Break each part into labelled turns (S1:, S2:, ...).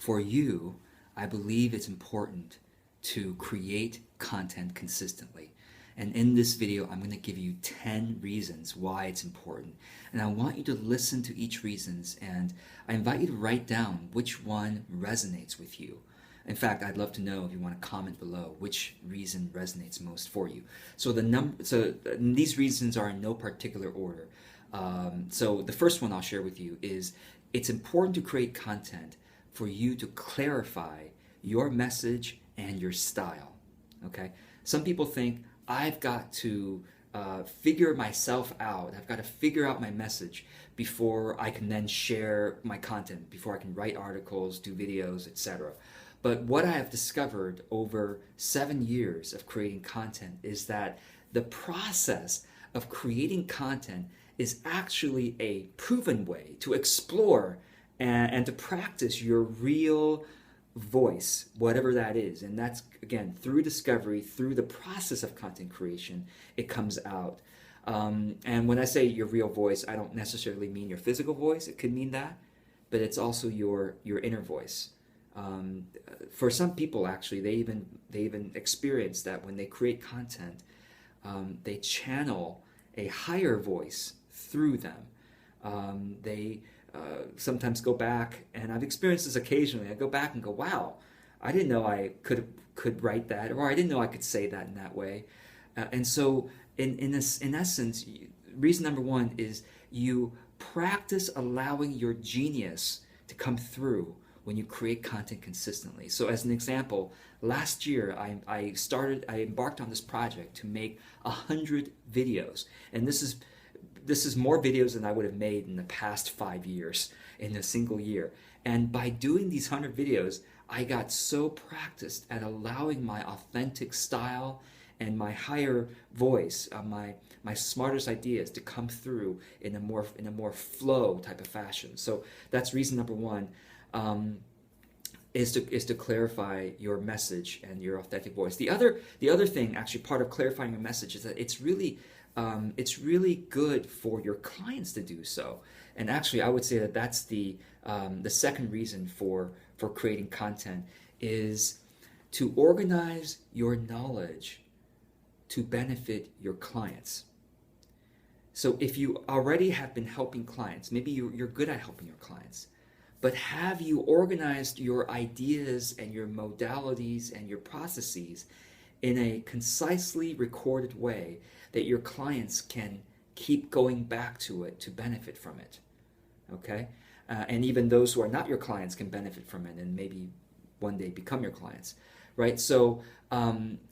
S1: For you, I believe it's important to create content consistently. And in this video, I'm going to give you 10 reasons why it's important. And I want you to listen to each reasons, and I invite you to write down which one resonates with you. In fact, I'd love to know if you want to comment below which reason resonates most for you. So these reasons are in no particular order. So the first one I'll share with you is it's important to create content for you to clarify your message and your style. Okay? Some people think I've got to figure myself out. I've got to figure out my message before I can then share my content, before I can write articles, do videos, etc. But what I have discovered over 7 years of creating content is that the process of creating content is actually a proven way to explore and to practice your real voice, whatever that is. And that's, again, through discovery, through the process of content creation, it comes out. And when I say your real voice, I don't necessarily mean your physical voice. It could mean that, but it's also your inner voice. For some people, actually, they even experience that when they create content, they channel a higher voice through them. They sometimes go back, and I've experienced this occasionally. I go back and go, wow, I didn't know I could write that, or I didn't know I could say that in that way. And so in essence, reason number one is you practice allowing your genius to come through when you create content consistently. So as an example, last year I embarked on this project to make 100 videos, and this is more videos than I would have made in the past 5 years in a single year. And by doing these 100 videos, I got so practiced at allowing my authentic style and my higher voice, my smartest ideas to come through in a more flow type of fashion. So that's reason number one, is to clarify your message and your authentic voice. The other thing, actually, part of clarifying your message is that it's really good for your clients to do so. And actually, I would say that that's the second reason for creating content is to organize your knowledge to benefit your clients. So if you already have been helping clients, maybe you're good at helping your clients, but have you organized your ideas and your modalities and your processes in a concisely recorded way that your clients can keep going back to it to benefit from it? Okay? And even those who are not your clients can benefit from it and maybe one day become your clients, right? So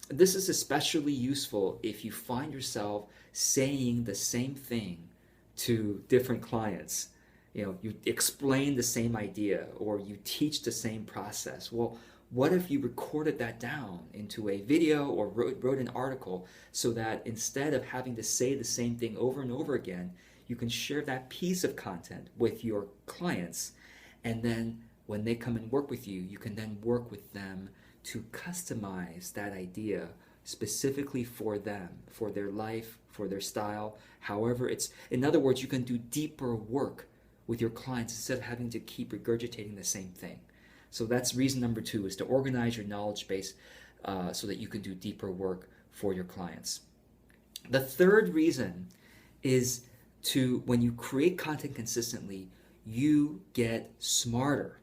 S1: this is especially useful if you find yourself saying the same thing to different clients. You know, you explain the same idea or you teach the same process. Well, what if you recorded that down into a video or wrote an article so that instead of having to say the same thing over and over again, you can share that piece of content with your clients, and then when they come and work with you, you can then work with them to customize that idea specifically for them, for their life, for their style, however it's, in other words, you can do deeper work with your clients instead of having to keep regurgitating the same thing. So that's reason number two, is to organize your knowledge base so that you can do deeper work for your clients. The third reason is when you create content consistently, you get smarter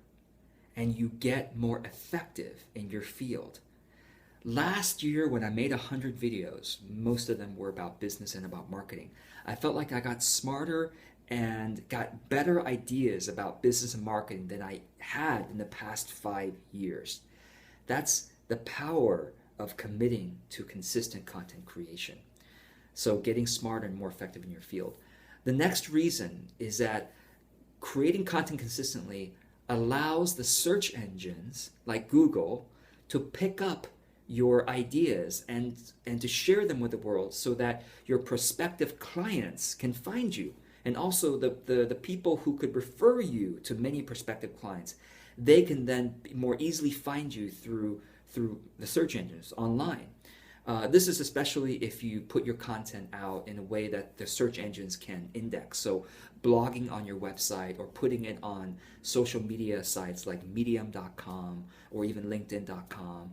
S1: and you get more effective in your field. Last year when I made 100 videos, most of them were about business and about marketing, I felt like I got smarter and got better ideas about business and marketing than I had in the past 5 years. That's the power of committing to consistent content creation. So getting smarter and more effective in your field. The next reason is that creating content consistently allows the search engines like Google to pick up your ideas and to share them with the world so that your prospective clients can find you. And also the people who could refer you to many prospective clients, they can then more easily find you through the search engines online. This is especially if you put your content out in a way that the search engines can index. So blogging on your website or putting it on social media sites like medium.com or even linkedin.com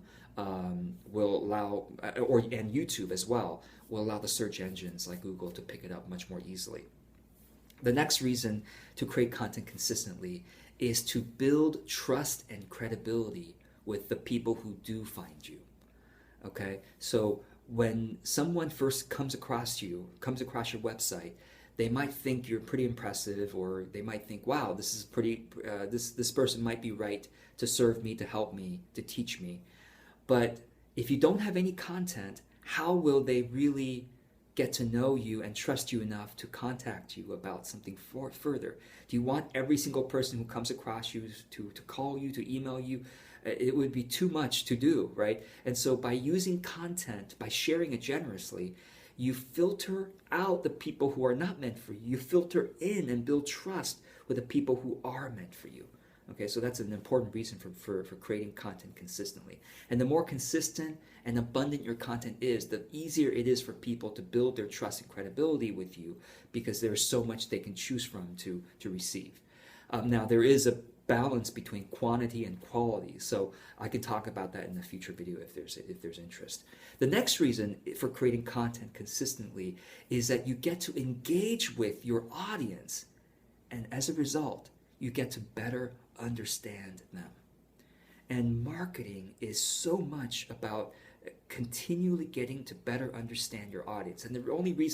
S1: will allow, and YouTube as well, will allow the search engines like Google to pick it up much more easily. The next reason to create content consistently is to build trust and credibility with the people who do find you. Okay, so when someone first comes across your website, they might think you're pretty impressive, or they might think, wow, this is pretty, this person might be right to serve me, to help me, to teach me. But if you don't have any content, how will they really get to know you and trust you enough to contact you about something further? Do you want every single person who comes across you to call you, to email you? It would be too much to do, right? And so by using content, by sharing it generously, you filter out the people who are not meant for you. You filter in and build trust with the people who are meant for you. Okay, so that's an important reason for creating content consistently. And the more consistent and abundant your content is, the easier it is for people to build their trust and credibility with you, because there's so much they can choose from to receive. Now, there is a balance between quantity and quality, so I can talk about that in a future video if there's interest. The next reason for creating content consistently is that you get to engage with your audience, and as a result, you get to better understand them. And marketing is so much about continually getting to better understand your audience. And the only way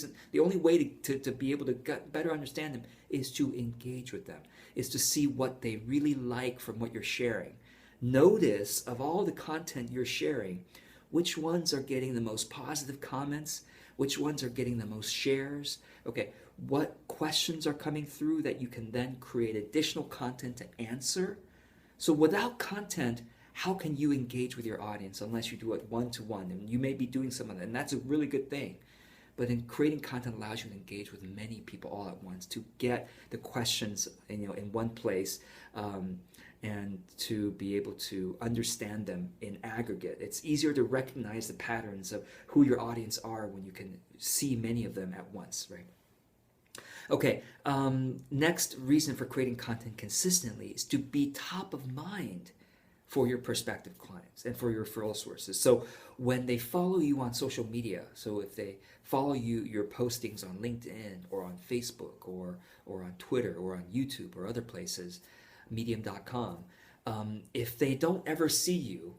S1: to be able to better understand them is to engage with them, is to see what they really like from what you're sharing. Notice, of all the content you're sharing, which ones are getting the most positive comments, which ones are getting the most shares. Okay, what questions are coming through that you can then create additional content to answer. So without content, how can you engage with your audience unless you do it one-to-one? And you may be doing some of that, and that's a really good thing. But in creating content allows you to engage with many people all at once, to get the questions in one place, and to be able to understand them in aggregate. It's easier to recognize the patterns of who your audience are when you can see many of them at once, right? Okay, next reason for creating content consistently is to be top of mind for your prospective clients and for your referral sources. So when they follow you on social media, so if they follow your postings on LinkedIn or on Facebook or on Twitter or on YouTube or other places, medium.com, if they don't ever see you,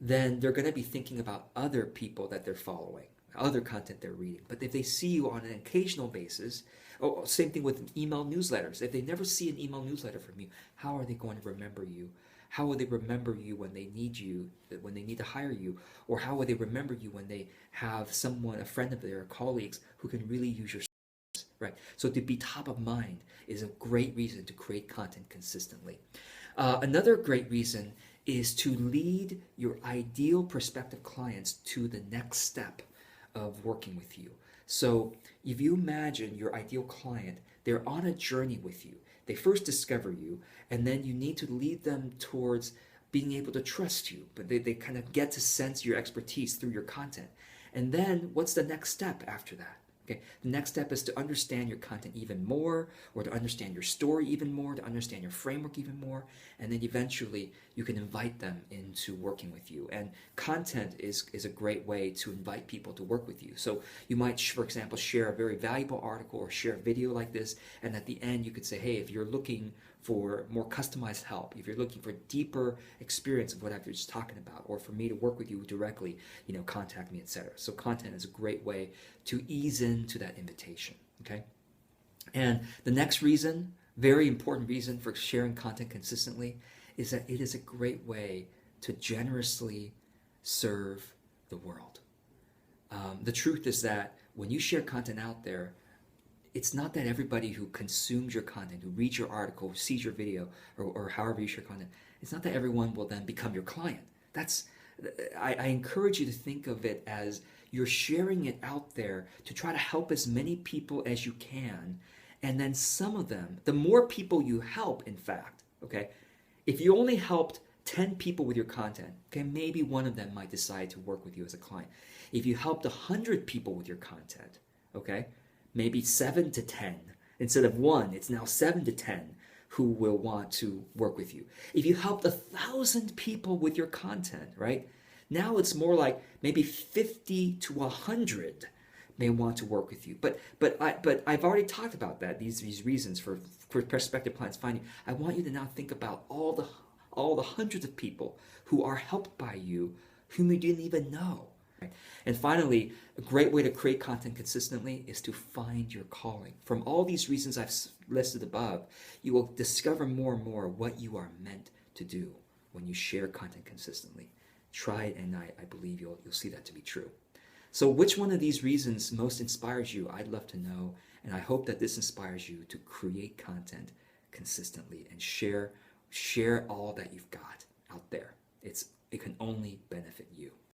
S1: then they're going to be thinking about other people that they're following, other content they're reading. But if they see you on an occasional basis, same thing with email newsletters. If they never see an email newsletter from you, how are they going to remember you? How will they remember you when they need you, when they need to hire you? Or how will they remember you when they have someone, a friend of their colleagues, who can really use your service, right? So to be top of mind is a great reason to create content consistently. Another great reason is to lead your ideal prospective clients to the next step of working with you. So if you imagine your ideal client, they're on a journey with you. They first discover you, and then you need to lead them towards being able to trust you. But they kind of get to sense your expertise through your content. And then what's the next step after that? Okay, the next step is to understand your content even more, or to understand your story even more, to understand your framework even more, and then eventually you can invite them into working with you. And content is a great way to invite people to work with you. So you might, for example, share a very valuable article or share a video like this, and at the end you could say, hey, if you're looking for more customized help, if you're looking for deeper experience of what I've just talking about, or for me to work with you directly, contact me, etc. So content is a great way to ease into that invitation, okay? And the next reason, very important reason for sharing content consistently, is that it is a great way to generously serve the world. The truth is that when you share content out there, it's not that everybody who consumes your content, who reads your article, who sees your video, or however you share content, it's not that everyone will then become your client. I encourage you to think of it as you're sharing it out there to try to help as many people as you can, and then some of them, the more people you help, in fact, okay, if you only helped 10 people with your content, okay, maybe one of them might decide to work with you as a client. If you helped 100 people with your content, okay, maybe 7 to 10. Instead of 1, it's now 7 to 10 who will want to work with you. If you helped 1,000 people with your content, right, now it's more like maybe 50 to 100 may want to work with you. But I've already talked about that, these reasons for prospective clients finding. I want you to now think about all the hundreds of people who are helped by you whom you didn't even know. Right? And finally, a great way to create content consistently is to find your calling. From all these reasons I've listed above, you will discover more and more what you are meant to do when you share content consistently. Try it, and I believe you'll see that to be true. So which one of these reasons most inspires you? I'd love to know, and I hope that this inspires you to create content consistently and share all that you've got out there. It can only benefit you.